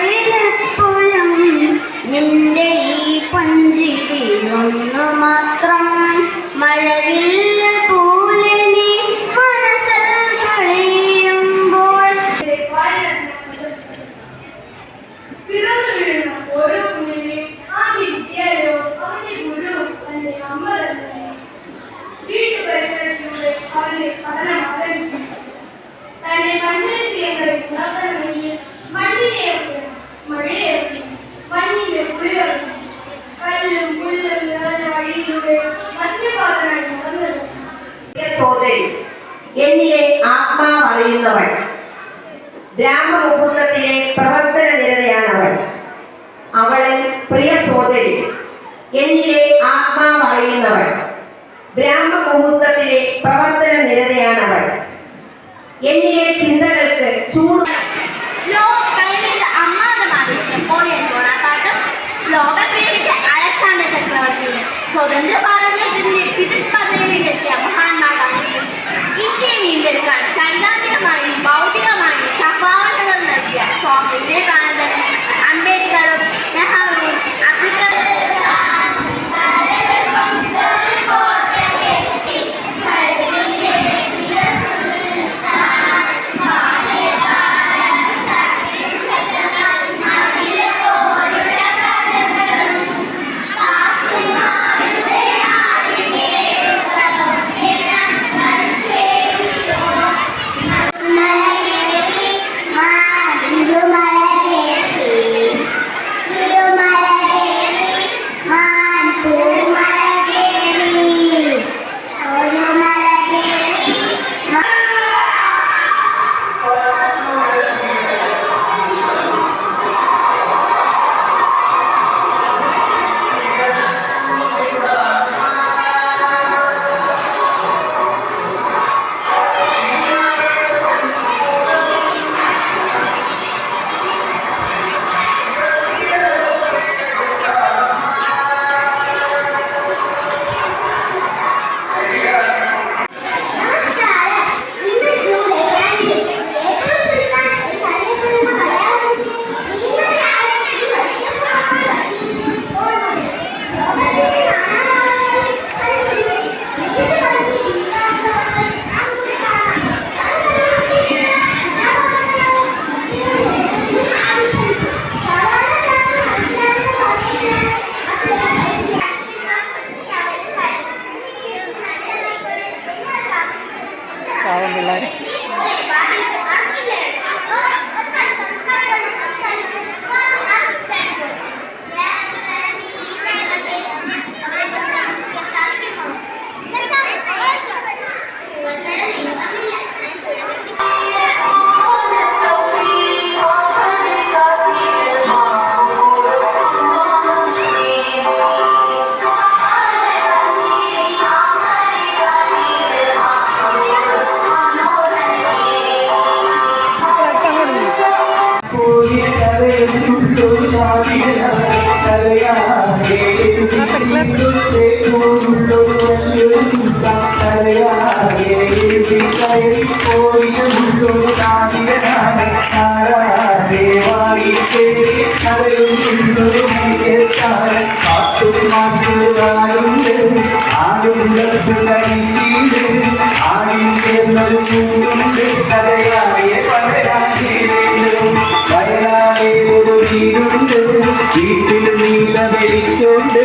ചിന്തകളിലെപ്പോഴും നിന്റെ ഈ പുഞ്ചിരിയിലൊന്നു മാത്രം മഴവില്ല പോലെ നീ മനസ്സിൽ കളിയുമ്പോൾ പിറന്നു വീഴുന്ന ഓരോ കുഞ്ഞിനെയും ആദ്യ വിദ്യാലയവും അവന്റെ ഗുരുവും തന്റെ അമ്മ തന്നെ. വീട്ടുപരിസരത്തിലൂടെ അവന്റെ പഠനം ആരംഭിക്കുന്നു. തന്റെ കണ്ണിലെത്തിയവരെ ഉണർത്തണമെങ്കിൽ മണ്ണിനെ ഇറക്കണം, മഴയെ ഇറക്കണം, മഞ്ഞിന്റെ കുളിയിറക്കണം. കല്ലും പുല്ലും നിറഞ്ഞ വഴിയിലൂടെ മദ്യപാതനായി നടന്നത് സോദരി എന്നിലെ ആത്മാവ് അറിയുന്നവൾ, ബ്രാഹ്മമുഹൂർത്തത്തിലെ പ്രവർത്തന നിരതയാണവൾ. അവളെ പ്രിയ സോദരി എന്നിലെ ആത്മാവ് അറിയുന്നവൾ, ബ്രാഹ്മമുഹൂർത്തത്തിലെ പ്രവർത്തന നിരതയാണവൾ. എന്നിലെ ചിന്തകൾക്ക് ചൂട് അലക്സാണ്ടർ ചക്രവർത്തിയും സ്വതന്ത്ര ഭാരതത്തിന്റെ പിതൃപദവിയിലെത്തിയ മഹാത്മാഗാന്ധിയും ഇന്ത്യയെ വീണ്ടെടുക്കാൻ സൈദ്ധാന്തികമായും ഭൗതികമായും സംഭാവനകൾ നൽകിയ സ്വാമി വിവേകാനന്ദനും അംബേദ്കറും നെഹ്റുവും വീട്ടിൽ നീല വെളിച്ചോണ്ട്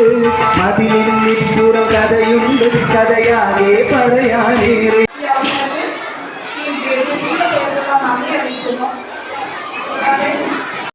മതിലിൽ നിപ്പുറം കഥയുണ്ട്, കഥയാകെ പറയാനേറെ.